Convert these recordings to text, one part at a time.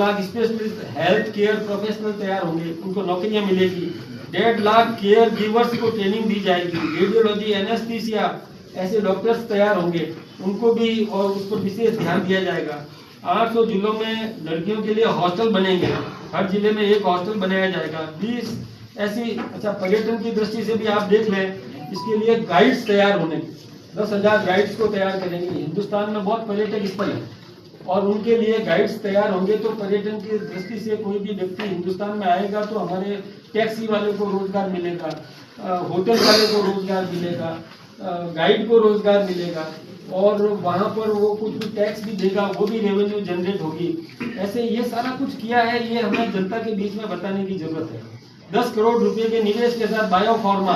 Lakh specialist health care professional तैयार होंगे, उनको नौकरियां मिलेगी। 1.5 लाख केयर गिवर्स को ट्रेनिंग दी जाएगी। रेडियोलॉजी, एनेस्थीसिया ऐसे डॉक्टर्स तैयार होंगे, उनको भी और उस पर विशेष ध्यान दिया जाएगा। 800 जिलों में लड़कियों के लिए हॉस्टल बनेंगे, हर जिले में एक हॉस्टल बनाया जाएगा। 20 ऐसी अच्छा पर्यटन की दृष्टि से भी आप देख लें, इसके लिए गाइड्स तैयार होने, 10,000 गाइड्स को तैयार करेंगे। हिंदुस्तान में बहुत पर्यटक स्थल है और उनके लिए गाइड्स तैयार होंगे, तो पर्यटन की दृष्टि से कोई भी व्यक्ति हिंदुस्तान में आएगा तो हमारे टैक्सी वाले को रोजगार मिलेगा, होटल वाले को रोजगार मिलेगा, गाइड को रोजगार मिलेगा और वहाँ पर वो कुछ टैक्स भी देगा, वो भी रेवेन्यू जनरेट होगी। ऐसे ये सारा कुछ किया है, ये हमें जनता के बीच में बताने की जरूरत है। 10 करोड़ रुपए के निवेश के साथ बायोफार्मा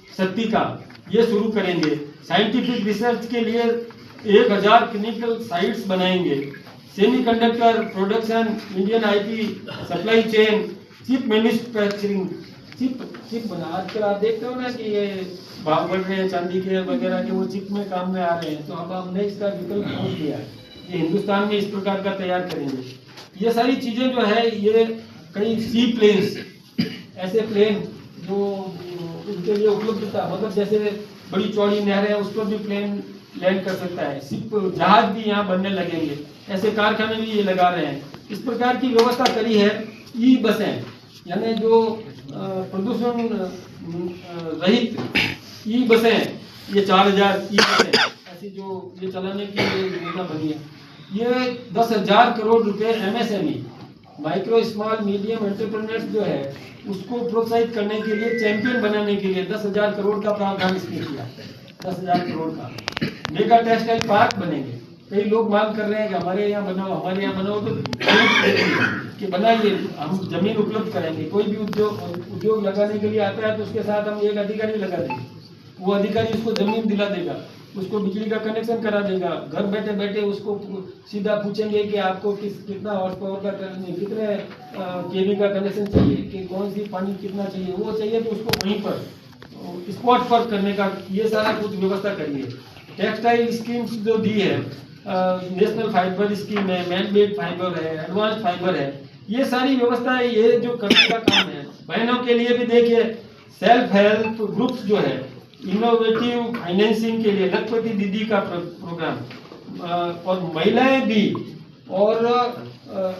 शक्ति का ये शुरू करेंगे। साइंटिफिक रिसर्च के लिए 1000 क्लिनिकल साइट्स बनाएंगे। Semiconductor production, Indian IT supply chain, chip manufacturing, chip बना, आजकल आप देखते हो ना कि ये भाव बढ़ रहे हैं चांदी के वगैरह के, वो चिप में काम में आ रहे हैं, तो अब हमने इसका विकल्प खोज दिया है, ये हिंदुस्तान में इस प्रकार का तैयार करेंगे। ये सारी चीजें जो है, ये कई सी प्लेन्स, ऐसे प्लेन जो उनके लिए उपलब्धता, मतलब जैसे बड़ी चौड़ी नहरें हैं उस पर भी प्लेन लैंड कर सकता है, शिप जहाज भी यहाँ बनने लगेंगे, ऐसे कारखाने भी ये लगा रहे हैं। इस प्रकार की व्यवस्था करी है। ई बसें, यानी जो प्रदूषण रहित ई बसें, ये 4000 ई बसें ऐसी जो ये चलाने की योजना बनी है। ये 10,000 करोड़ रुपए MSME, micro small medium entrepreneurs जो है उसको प्रोत्साहित करने के लिए, चैंपियन बनाने के लिए 10,000 करोड़ का प्रावधान इसमें किया। 10,000 करोड़ का मेगा टेक्सटाइल पार्क बनेंगे। कई लोग मांग कर रहे हैं कि हमारे यहाँ बनाओ, हमारे यहाँ बनाओ, तो कि बनाइए, हम जमीन उपलब्ध करेंगे। कोई भी उद्योग लगाने के लिए आता है तो उसके साथ हम एक अधिकारी लगा देंगे, वो अधिकारी उसको जमीन दिला देगा, उसको बिजली का कनेक्शन करा देगा। घर बैठे बैठे उसको सीधा पूछेंगे कि आपको कितना हॉर्स पावर का, कितने केवी का कनेक्शन चाहिए, कि कौन सी पानी कितना चाहिए, वो चाहिए तो उसको वहीं पर स्पॉट पर करने का, ये सारा कुछ व्यवस्था करिए। टेक्सटाइल स्कीम्स जो दी है, नेशनल फाइबर स्कीम है, मैन मेड फाइबर है, एडवांस फाइबर है, ये सारी व्यवस्था है, ये जो करने का काम है। बहनों के लिए भी देखिए, सेल्फ हेल्प ग्रुप्स जो है, इनोवेटिव फाइनेंसिंग के लिए लखपति दीदी का प्रोग्राम, और महिलाएं भी और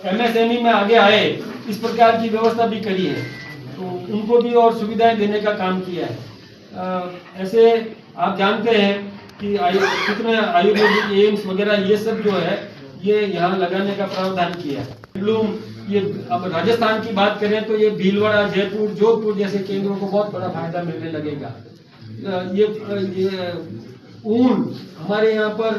MSME में आगे आए, इस प्रकार की व्यवस्था भी करी है, तो उनको भी और सुविधाएं देने का काम किया है। ऐसे आप जानते हैं कि कितने आयुर्वेदिक एम्स वगैरह ये सब जो है, ये यहाँ लगाने का प्रावधान किया है। ब्लूम, ये अब राजस्थान की बात करें तो ये भीलवाड़ा, जयपुर, जोधपुर जैसे केंद्रों को बहुत बड़ा फायदा मिलने लगेगा। ये ऊन हमारे यहाँ पर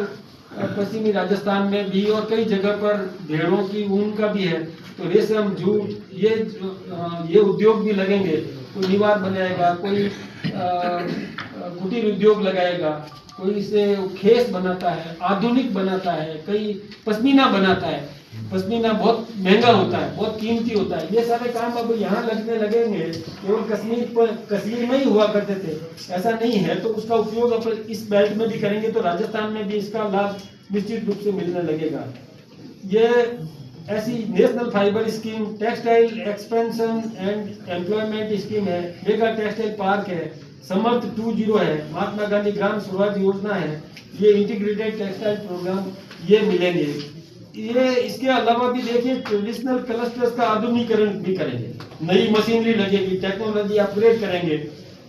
पश्चिमी राजस्थान में भी और कई जगह पर भेड़ों की ऊन का भी है, तो रेशम, जूट, ये उद्योग भी लगेंगे। कोई निवार बनाएगा, कोई कुटीर उद्योग लगाएगा, कोई इसे खेस बनाता है, आधुनिक बनाता है, कई पश्मीना बनाता है। पश्मीना बहुत महंगा होता है, बहुत कीमती होता है। ये सारे काम अब यहाँ लगने लगेंगे। केवल कश्मीर में ही हुआ करते थे, ऐसा नहीं है, तो उसका उपयोग अपन इस बेल्ट में भी करेंगे तो राजस्थान में भी इसका लाभ निश्चित रूप से मिलने लगेगा। ये ऐसी national fibre scheme, textile expansion and employment scheme है, मेगा टेक्सटाइल पार्क है, समर्थ 2.0 है, महात्मा गांधी ग्राम स्वराज योजना है, ये इंटीग्रेटेड टेक्सटाइल प्रोग्राम ये मिलेंगे। ये इसके अलावा भी देखिए, ट्रेडिशनल क्लस्टर्स का आधुनिकीकरण भी करेंगे, नई मशीनरी लगेगी, टेक्नोलॉजी अपग्रेड करेंगे,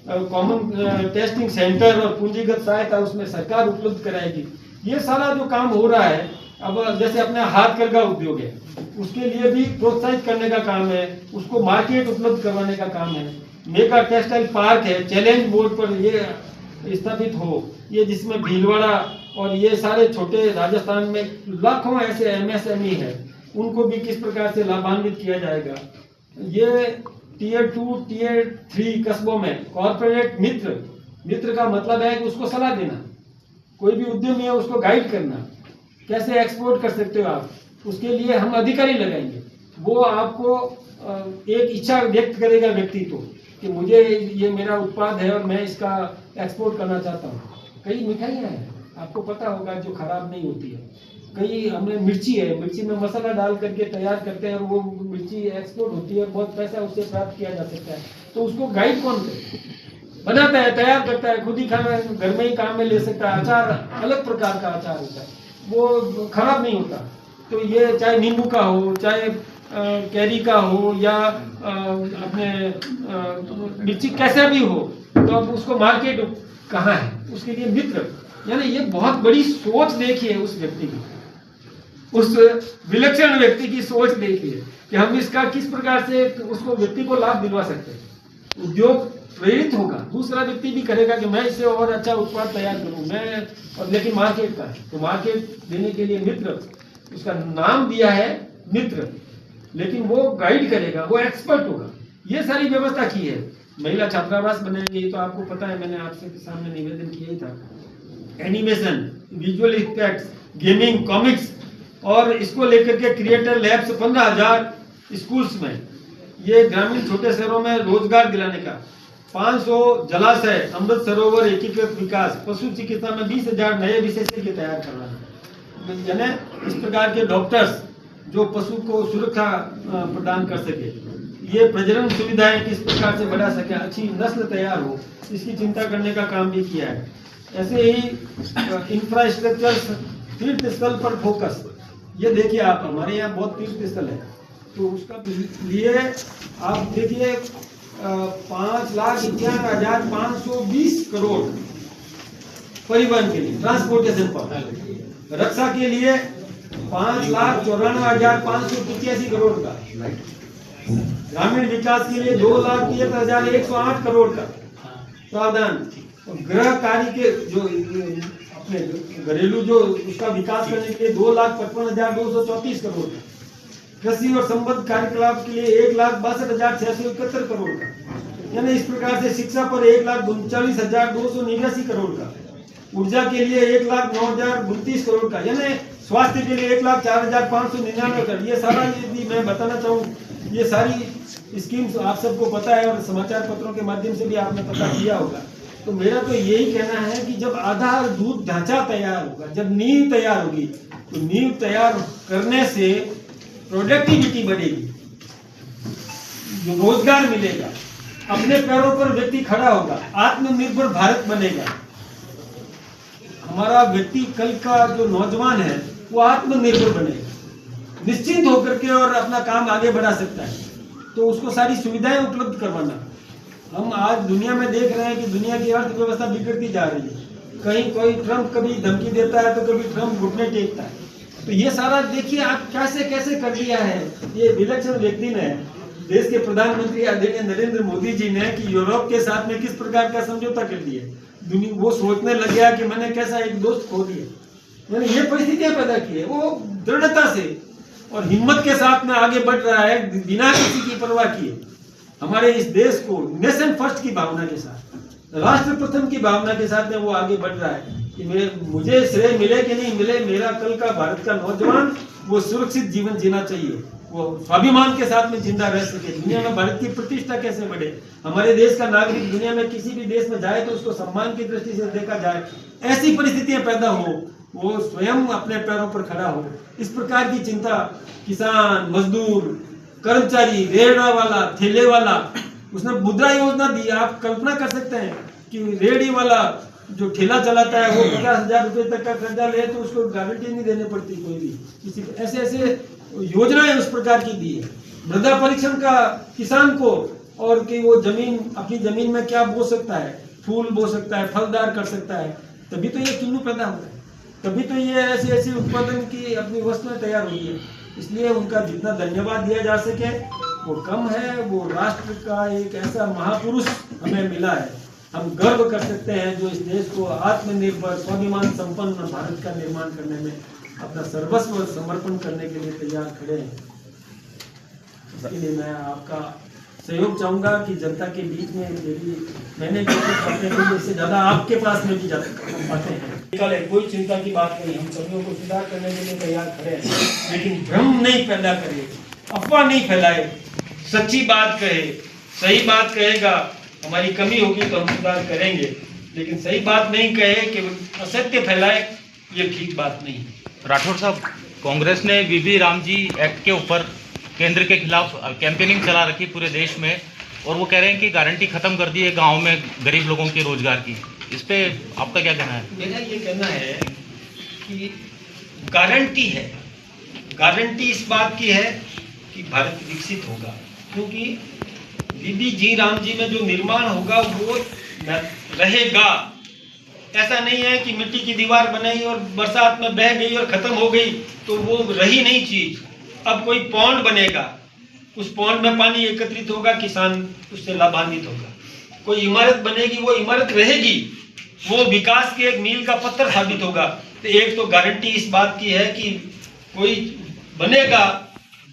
कॉमन टेस्टिंग सेंटर और पूंजीगत सहायता उसमें सरकार उपलब्ध कराएगी। ये सारा जो काम हो रहा है, अब जैसे अपने हाथकरघा उद्योग है, उसके लिए भी प्रोत्साहित करने का काम है, उसको मार्केट उपलब्ध करवाने का काम है। मेगा टेक्सटाइल पार्क है, चैलेंज बोर्ड पर ये स्थापित हो, ये जिसमें भीलवाड़ा और ये सारे छोटे राजस्थान में लाखों ऐसे MSME है, उनको भी किस प्रकार से लाभान्वित किया जाएगा। ये Tier 2, Tier 3 कस्बों में कॉर्पोरेट मित्र का मतलब है कि उसको सलाह देना, कोई भी उद्यमी है उसको गाइड करना, कैसे एक्सपोर्ट कर सकते हो आप, उसके लिए हम अधिकारी लगाएंगे। वो आपको एक इच्छा व्यक्त करेगा व्यक्ति को कि मुझे ये मेरा उत्पाद है और मैं इसका एक्सपोर्ट करना चाहता हूँ। कई मिठाइयाँ हैं, आपको पता होगा, जो खराब नहीं होती है, कई हमने मिर्ची है, मिर्ची में मसाला डाल करके तैयार करते हैं और वो मिर्ची एक्सपोर्ट होती है, बहुत पैसा उससे प्राप्त किया जा सकता है। तो उसको गाइड कौन करे? बनाता है, तैयार करता है, खुद ही खाना घर में ही काम में ले सकता है। अचार अलग प्रकार का अचार होता है, वो खराब नहीं होता। तो ये चाहे नींबू का हो, चाहे कैरी का हो, या अपने मिर्ची कैसा भी हो, तो अब उसको मार्केट कहाँ है, उसके लिए मित्र, यानी ये बहुत बड़ी सोच देखिए उस व्यक्ति की, उस विलक्षण व्यक्ति की सोच देखिए कि हम इसका किस प्रकार से उसको व्यक्ति को लाभ दिलवा सकते हैं। उद्योग प्रेरित होगा, दूसरा व्यक्ति भी करेगा कि मैं इससे और अच्छा उत्पाद तैयार करूं मैं, और लेकिन मार्केट का है, तो मार्केट देने के लिए मित्र, उसका नाम दिया है मित्र, लेकिन वो गाइड करेगा, वो एक्सपर्ट होगा। ये सारी व्यवस्था की है। महिला छात्रावास बनाएंगे, तो आपको पता है, मैंने आपसे सामने निवेदन किया ही था। Animation, visual effects, gaming, comics, और इसको लेकर के क्रिएटर लैब्स 15,000 स्कूल्स में, ये ग्रामीण छोटे शहरों में रोजगार दिलाने का, 500 जलाशय, अमृत सरोवर एकीकृत विकास, पशु चिकित्सा में 20,000 नए विशेषज्ञ तैयार करना, यानी इस प्रकार के डॉक्टर्स जो पशु को सुरक्षा प्रदान कर सके, ये प्रजनन सुविधाएं किस प्रकार से बढ़ा सके, अच्छी नस्ल तैयार हो, इसकी चिंता करने का काम भी किया है। ऐसे ही इंफ्रास्ट्रक्चर, तीर्थ स्थल पर फोकस, ये देखिए आप, हमारे यहाँ बहुत तीर्थ स्थल है, तो उसका लिए आप देखिए 5,51,520 करोड़ परिवहन के लिए, ट्रांसपोर्टेशन पर, रक्षा के लिए 5,94,585 करोड़ का, ग्रामीण विकास के लिए 2,03,108 करोड़ का प्रावधान, गृह कार्य के जो अपने घरेलू जो उसका विकास करने के लिए 2,55,234 करोड़ का, कृषि और संबद्ध कार्यकलाप के लिए 1,62,671 करोड़ का, यानी इस प्रकार से शिक्षा पर 1,39,289 करोड़ का, ऊर्जा के लिए 1,09,032 करोड़ का, यानी स्वास्थ्य के लिए 1,04,599 करोड़। ये सारा यदि मैं बताना चाहूँ, ये सारी स्कीम्स आप सबको पता है और समाचार पत्रों के माध्यम से भी आपने पता किया होगा। तो मेरा तो यही कहना है कि जब आधारभूत ढांचा तैयार होगा, जब नींव तैयार होगी, तो नींव तैयार करने से प्रोडक्टिविटी बढ़ेगी, जो रोजगार मिलेगा, अपने पैरों पर व्यक्ति खड़ा होगा, आत्मनिर्भर भारत बनेगा। हमारा व्यक्ति कल का जो नौजवान है वो आत्मनिर्भर बनेगा, निश्चिंत होकर के और अपना काम आगे बढ़ा सकता है। तो उसको सारी सुविधाएं उपलब्ध करवाना। हम आज दुनिया में देख रहे हैं कि दुनिया की अर्थव्यवस्था बिगड़ती जा रही है, कहीं कोई ट्रम्प कभी धमकी देता है तो कभी ट्रम्प घुटने टेकता है। तो ये सारा देखिए आप कैसे कैसे कर दिया है ये विलक्षण व्यक्ति ने, देश के प्रधानमंत्री आदरणीय नरेंद्र मोदी जी ने, कि यूरोप के साथ में किस प्रकार का समझौता कर दिया। दुनिया वो सोचने लग गया कि मैंने कैसा एक दोस्त खो दिया, मैंने ये परिस्थितियां पैदा की है। वो दृढ़ता से और हिम्मत के साथ में आगे बढ़ रहा है, बिना किसी की परवाह किए। हमारे इस देश को नेशन फर्स्ट की भावना के साथ, राष्ट्र प्रथम की भावना के साथ में वो आगे बढ़ रहा है कि मुझे श्रेय मिले कि नहीं मिले, मेरा कल का भारत का नौजवान वो सुरक्षित जीवन जीना चाहिए, वो स्वाभिमान के साथ में जिंदा रह सके, दुनिया में भारत की प्रतिष्ठा कैसे बढ़े, हमारे देश का नागरिक दुनिया में किसी भी देश में जाए तो उसको सम्मान की दृष्टि से देखा जाए, ऐसी परिस्थितियां पैदा हो, वो स्वयं अपने पैरों पर खड़ा हो। इस प्रकार की चिंता किसान, मजदूर, कर्मचारी, रेहड़ा वाला, ठेले वाला, उसने मुद्रा योजना दी। आप कल्पना कर सकते हैं कि रेहड़ी वाला जो ठेला चलाता है वो 50,000 रुपए तक का कर्जा ले तो उसको गारंटी नहीं देनी पड़ती कोई भी, किसी ऐसे ऐसे योजनाएं उस प्रकार की दी है। मृदा परीक्षण का किसान को, और कि वो जमीन, अपनी जमीन में क्या बो सकता है, फूल बो सकता है, फलदार कर सकता है, तभी तो ये किन्नू पैदा होता है, तभी तो ये ऐसी ऐसी उत्पादन की अपनी वस्तुएं तैयार हुई है। इसलिए उनका जितना धन्यवाद दिया जा सके वो कम है। वो राष्ट्र का एक ऐसा महापुरुष हमें मिला है, हम गर्व कर सकते हैं, जो इस देश को आत्मनिर्भर, स्वाभिमान संपन्न भारत का निर्माण करने में अपना सर्वस्व समर्पण करने के लिए तैयार खड़े हैं। इसके लिए मैं आपका सहयोग चाहूंगा कि जनता के बीच में मैंने जो कुछ बातें की, इससे ज्यादा आपके पास में भी बातें हैं। कोई चिंता की बात नहीं, हम सभी को सुधार करने के लिए तैयार खड़े हैं, लेकिन भ्रम नहीं पैदा करे, अफवाह नहीं फैलाए, सच्ची बात कहे, सही बात कहेगा। हमारी कमी होगी तो हम सुधार करेंगे, लेकिन सही बात नहीं कहे कि असत्य फैलाए, ये ठीक बात नहीं है। राठौर साहब, कांग्रेस ने वीबी राम जी एक्ट के ऊपर केंद्र के खिलाफ कैंपेनिंग चला रखी पूरे देश में, और वो कह रहे हैं कि गारंटी खत्म कर दी है गाँव में गरीब लोगों के रोजगार की। इस पे आपका क्या कहना है? मेरा ये कहना है कि गारंटी है, गारंटी इस बात की है कि भारत विकसित होगा, क्योंकि वीबी जी राम जी में जो निर्माण होगा वो रहेगा। ऐसा नहीं है कि मिट्टी की दीवार बनाई और बरसात में बह गई और खत्म हो गई तो वो रही नहीं चीज। अब कोई पौंड बनेगा, उस पौंड में पानी एकत्रित होगा, किसान उससे लाभान्वित होगा। कोई इमारत बनेगी, वो इमारत रहेगी, वो विकास के एक मील का पत्थर साबित होगा। तो एक तो गारंटी इस बात की है कि कोई बनेगा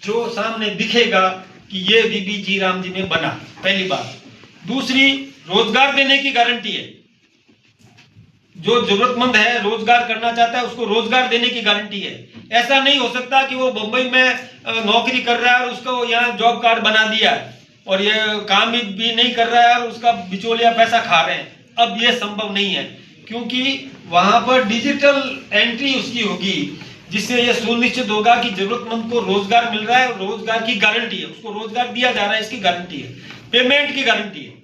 जो सामने दिखेगा कि ये वीबी जी राम जी में बना, पहली बात। दूसरी, रोजगार देने की गारंटी है। जो जरूरतमंद है, रोजगार करना चाहता है, उसको रोजगार देने की गारंटी है। ऐसा नहीं हो सकता कि वो मुंबई में नौकरी कर रहा है और उसको यहाँ जॉब कार्ड बना दिया है और ये काम भी नहीं कर रहा है और उसका बिचौलिया पैसा खा रहे हैं। अब ये संभव नहीं है, क्योंकि वहां पर डिजिटल एंट्री उसकी होगी, जिससे यह सुनिश्चित होगा कि जरूरतमंद को रोजगार मिल रहा है, रोजगार की गारंटी है, उसको रोजगार दिया जा रहा है, इसकी गारंटी है। पेमेंट की गारंटी है,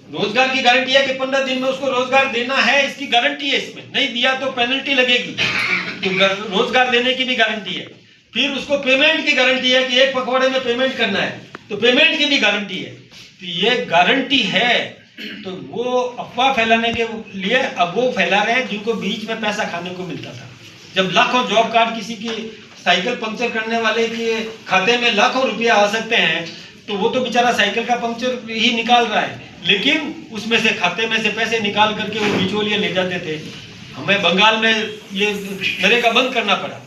रोजगार की गारंटी है कि 15 दिन में उसको रोजगार देना है, इसकी गारंटी है। इसमें नहीं दिया तो पेनल्टी लगेगी, तो रोजगार देने की भी गारंटी है। फिर उसको पेमेंट की गारंटी है कि एक पखवाड़े में पेमेंट करना है, तो पेमेंट की भी गारंटी है। तो ये गारंटी है, तो वो अफवाह फैलाने के लिए अब वो फैला रहे हैं जिनको बीच में पैसा खाने को मिलता था। जब लाखों जॉब कार्ड किसी की साइकिल पंक्चर करने वाले के खाते में लाखों रुपया आ सकते हैं, तो वो तो बेचारा साइकिल का पंक्चर ही निकाल रहा है, लेकिन उसमें से खाते में से पैसे निकाल करके वो बिचौलिए ले जाते थे। हमें बंगाल में ये नरेगा बंद करना पड़ा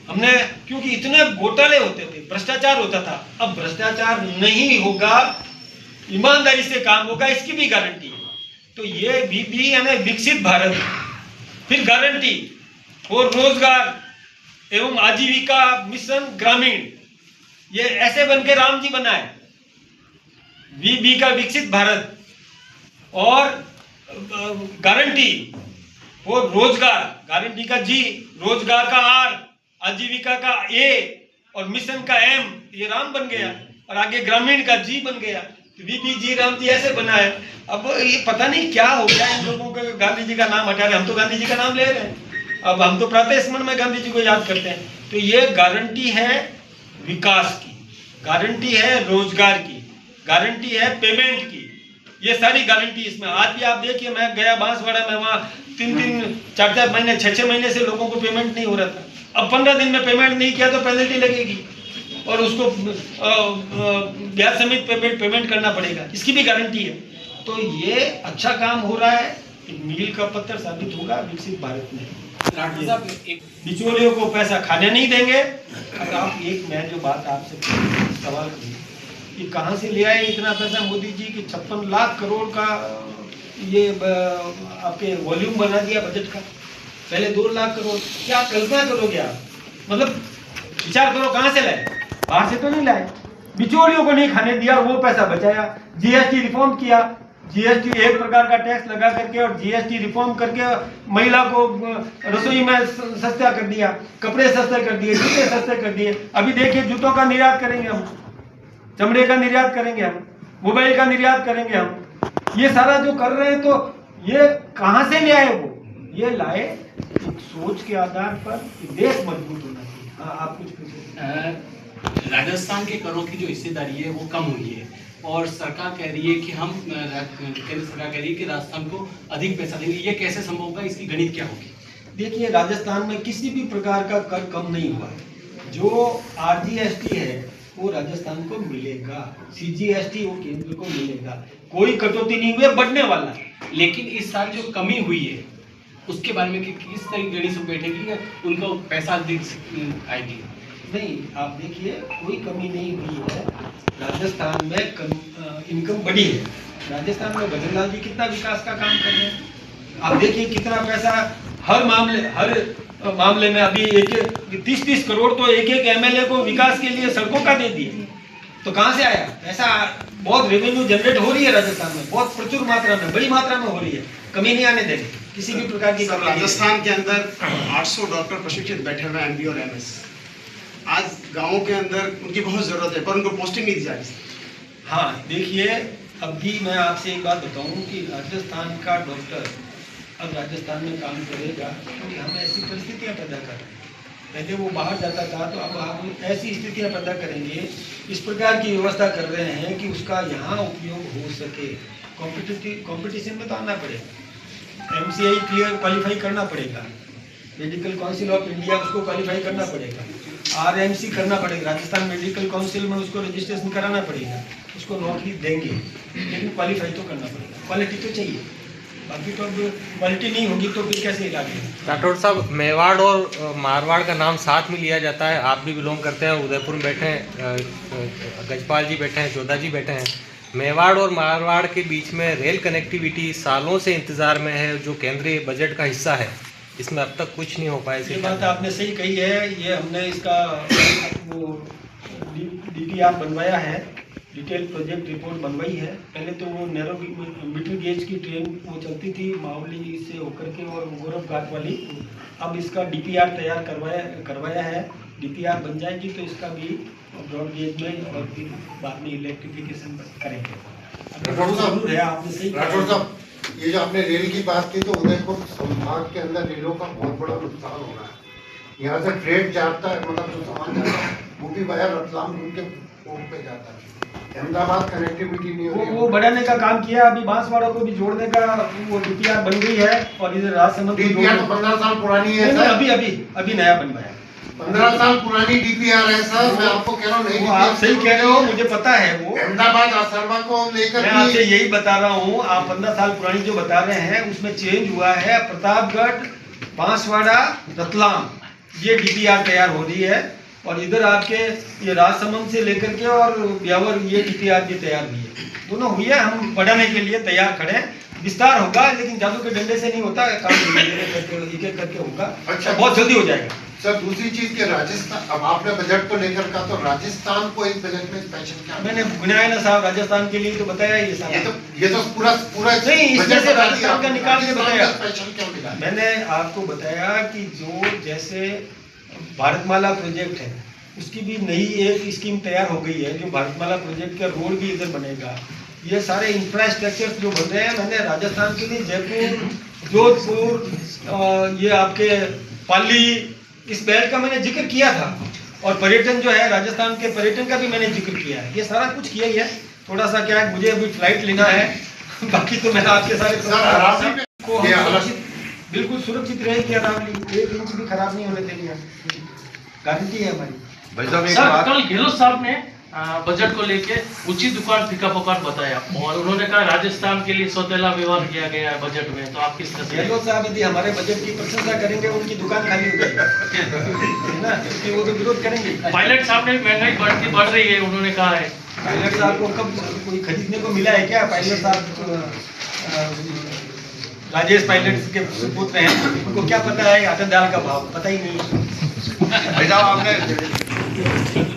हमने, क्योंकि इतने घोटाले होते थे, भ्रष्टाचार होता था। अब भ्रष्टाचार नहीं होगा, ईमानदारी से काम होगा, इसकी भी गारंटी है। तो ये भी यानी विकसित भारत। फिर गारंटी और रोजगार एवं आजीविका मिशन ग्रामीण, ये ऐसे बन के राम जी बनाए। वीबी का विकसित भारत और गारंटी और रोजगार, गारंटी का जी, रोजगार का आर, आजीविका का ए और मिशन का एम, ये राम बन गया, और आगे ग्रामीण का जी बन गया। तो वीबी जी राम जी ऐसे बना है। अब ये पता नहीं क्या हो गया इन लोगों को, गांधी जी का नाम हटा रहे, हम तो गांधी जी का नाम ले रहे हैं, अब हम तो प्रातः स्मरण में गांधी जी को याद करते हैं। तो ये गारंटी है विकास की, गारंटी है रोजगार की, गारंटी है पेमेंट की, ये सारी गारंटी इसमें। आज भी आप देखिए, मैं गया बांसवाड़ा में, वहाँ 3-3, 4-4 महीने, 6-6 महीने से लोगों को पेमेंट नहीं हो रहा था। अब 15 दिन में पेमेंट नहीं किया तो पेनल्टी लगेगी और उसको ब्याज समेत पेमेंट करना पड़ेगा, इसकी भी गारंटी है। तो ये अच्छा काम हो रहा है, मील का पत्थर साबित होगा विकसित भारत में। बिचौलियों को पैसा खाने नहीं देंगे। अब आप मैं जो बात आपसे सवाल करूँ कि कहाँ से ले आए इतना पैसा मोदी जी की 56 लाख करोड़ का ये आपके वॉल्यूम बना दिया बजट का, पहले 2 लाख करोड़। क्या कल्पना करोगे आप, मतलब विचार करो, कहाँ से लाए? बाहर से तो नहीं लाए। बिचौलियों को नहीं खाने दिया, वो पैसा बचाया। जीएसटी रिफॉर्म किया, जीएसटी एक प्रकार का टैक्स लगा करके और जीएसटी रिफॉर्म करके महिला को रसोई में सस्ता कर दिया, कपड़े सस्ते कर दिए, जूते सस्ते कर दिए। अभी देखिए जूतों का निर्यात करेंगे हम, चमड़े का निर्यात करेंगे हम, मोबाइल का निर्यात करेंगे हम। ये सारा जो कर रहे हैं, तो ये कहाँ से ले आए? वो ये लाए एक सोच के आधार पर कि देश मजबूत होना चाहिए। हाँ, आप कुछ पूछिए। राजस्थान के करों की जो हिस्सेदारी है वो कम हुई है और सरकार कह रही है कि हम केंद्र सरकार कह रही है कि राजस्थान को अधिक पैसा देंगे। ये कैसे संभव होगा, इसकी गणित क्या होगी? देखिए, राजस्थान में किसी भी प्रकार का कर कम नहीं हुआ है। जो आरजीएसटी है वो राजस्थान को मिलेगा, सीजीएसटी वो केंद्र को मिलेगा, कोई कटौती नहीं हुई है, बढ़ने वाला है। लेकिन इस साल जो कमी हुई है उसके बारे में किस तरह की गणित बैठेगी, उनको पैसा अधिक आएगी? नहीं, आप देखिए कोई कमी नहीं हुई है। राजस्थान में इनकम बढ़ी है। राजस्थान में भजनलाल जी कितना विकास का काम कर रहे हैं, आप देखिए कितना पैसा हर मामले में। अभी 30-30 करोड़ तो एक एमएलए को विकास के लिए सड़कों का दे दिए। तो कहाँ से आया पैसा? बहुत रेवेन्यू जनरेट हो रही है राजस्थान में, बहुत प्रचुर मात्रा में, बड़ी मात्रा में हो रही है, कमी नहीं आने देंगे। किसी भी प्रकार की सर, कमी नहीं है। राजस्थान के अंदर 800 डॉक्टर प्रशिक्षित बैठे हुए हैं एमबी और एमएस। आज गांवों के अंदर उनकी बहुत जरूरत है पर उनको पोस्टिंग नहीं दी जा रही। हाँ देखिए, अब भी मैं आपसे एक बात बताऊं कि राजस्थान का डॉक्टर अब राजस्थान में काम करेगा क्योंकि हम ऐसी परिस्थितियां पैदा कर रहे हैं। पहले वो बाहर जाता था तो अब हम ऐसी स्थितियां पैदा करेंगे, इस प्रकार की व्यवस्था कर रहे हैं कि उसका यहाँ उपयोग हो सके। कंपटीशन में तो आना पड़ेगा, एमसीआई क्लियर क्वालिफाई करना पड़ेगा, मेडिकल काउंसिल ऑफ इंडिया उसको क्वालिफाई करना पड़ेगा, आरएमसी करना पड़ेगा, राजस्थान मेडिकल काउंसिल में उसको रजिस्ट्रेशन कराना पड़ेगा, उसको नौकरी देंगे, लेकिन क्वालिफाई तो करना पड़ेगा, क्वालिटी तो चाहिए। बाकी तो अब क्वालिटी नहीं होगी तो फिर कैसे इलाज है। राठौड़ साहब, मेवाड़ और मारवाड़ का नाम साथ में लिया जाता है, आप भी बिलोंग करते हैं, उदयपुर में बैठे हैं, गजपाल जी बैठे हैं, जोधा जी बैठे हैं। मेवाड़ और मारवाड़ के बीच में रेल कनेक्टिविटी सालों से इंतज़ार में है, जो केंद्रीय बजट का हिस्सा है, इसमें अब तक कुछ नहीं हो पाया। ये बात आपने सही कही है। ये हमने इसका वो DPR बनवाया है, डिटेल प्रोजेक्ट रिपोर्ट बनवाई है। पहले तो वो नैरो मीटर गेज की ट्रेन वो चलती थी मावली से होकर के और गोरख घाट वाली, अब इसका DPR तैयार करवाया है। DPR बन जाएगी तो इसका भी ब्रॉड गेज में और फिर बाद में इलेक्ट्रिफिकेशन करेंगे। जरूर है, आपने सही राठौड़ साहब, ये जो आपने रेल की बात की तो उदयपुर संभाग के अंदर रेलों का बहुत बड़ा नुकसान हो रहा है। यहाँ से ट्रेन जाता है, मतलब जो सामान जाता है वो भी वह रतलाम के पोर्ट पे जाता है। अहमदाबाद कनेक्टिविटी नहीं हो रही है। वो बढ़ाने का काम किया, अभी बांसवाड़ा को भी जोड़ने का वो DPR बन गई है और इधर राजसमंद DPR तो 15 साल पुरानी है सर। अभी नया बनवाया। 15 साल पुरानी DPR है सर, मैं आपको कह रहा हूँ नहीं। आप सही कह रहे हो, मुझे पता है। वो अहमदाबाद आसरमा को लेकर मैं आपसे यही बता रहा हूँ, आप 15 साल पुरानी जो बता रहे हैं उसमें चेंज हुआ है। प्रतापगढ़, बांसवाड़ा, रतलाम ये DPR तैयार हो रही है और इधर आपके ये राजसमंद से लेकर के और ब्यावर ये DPR भी तैयार हुई है। दोनों हुई है, हम बढ़ाने के लिए तैयार खड़े हैं। विस्तार होगा लेकिन जादू के डंडे से नहीं होता, काम एक एक करके होगा। अच्छा, बहुत जल्दी हो जाएगा। सर दूसरी चीज के राजस्थान, अब आपने बजट को लेकर कहा तो राजस्थान को इस बजट में स्पेशल क्या मैंने गिनाया ना साहब, राजस्थान के लिए तो बताया ये सारा। ये तो पूरा नहीं, इसमें से राजस्थान का निकाल के बताया। स्पेशल क्या मिला? मैंने आपको बताया कि जो जैसे भारतमाला प्रोजेक्ट है उसकी भी नई एक स्कीम तैयार हो गई है, जो भारतमाला प्रोजेक्ट का रोड भी इधर बनेगा। ये सारे इंफ्रास्ट्रक्चर जो बन रहे हैं, मैंने राजस्थान के लिए जयपुर, जोधपुर, ये आपके पाली, इस बेल्ट का मैंने जिक्र किया था। और पर्यटन जो है, राजस्थान के पर्यटन का भी मैंने जिक्र किया है। ये सारा कुछ किया ही है। थोड़ा सा क्या है, मुझे अभी फ्लाइट लेना है, बाकी तो मैं आपके सारे को बिल्कुल सुरक्षित रहेगी। अरावली 1 इंच भी खराब नहीं होने देंगे, गारंटी है हमारी। सर, कल गहलोत साहब ने बजट को लेके उचित दुकान फीका पकान बताया और उन्होंने कहा राजस्थान के लिए सौतेला व्यवहार किया गया है बजट में, तो आप किस तरह से? गहलोत साहब यदि हमारे बजट की प्रशंसा करेंगे उनकी दुकान खाली हो जाएगी है ना, क्योंकि वो तो विरोध करेंगे। पायलट साहब ने महंगाई बढ़ रही है, उन्होंने कहा है। पायलट साहब को कब कोई खरीदने को मिला है क्या? पायलट साहब राजेश पायलट के सुपुत्र हैं, उनको क्या पता है आटा दाल का भाव, पता ही नहीं। भाई साहब आपने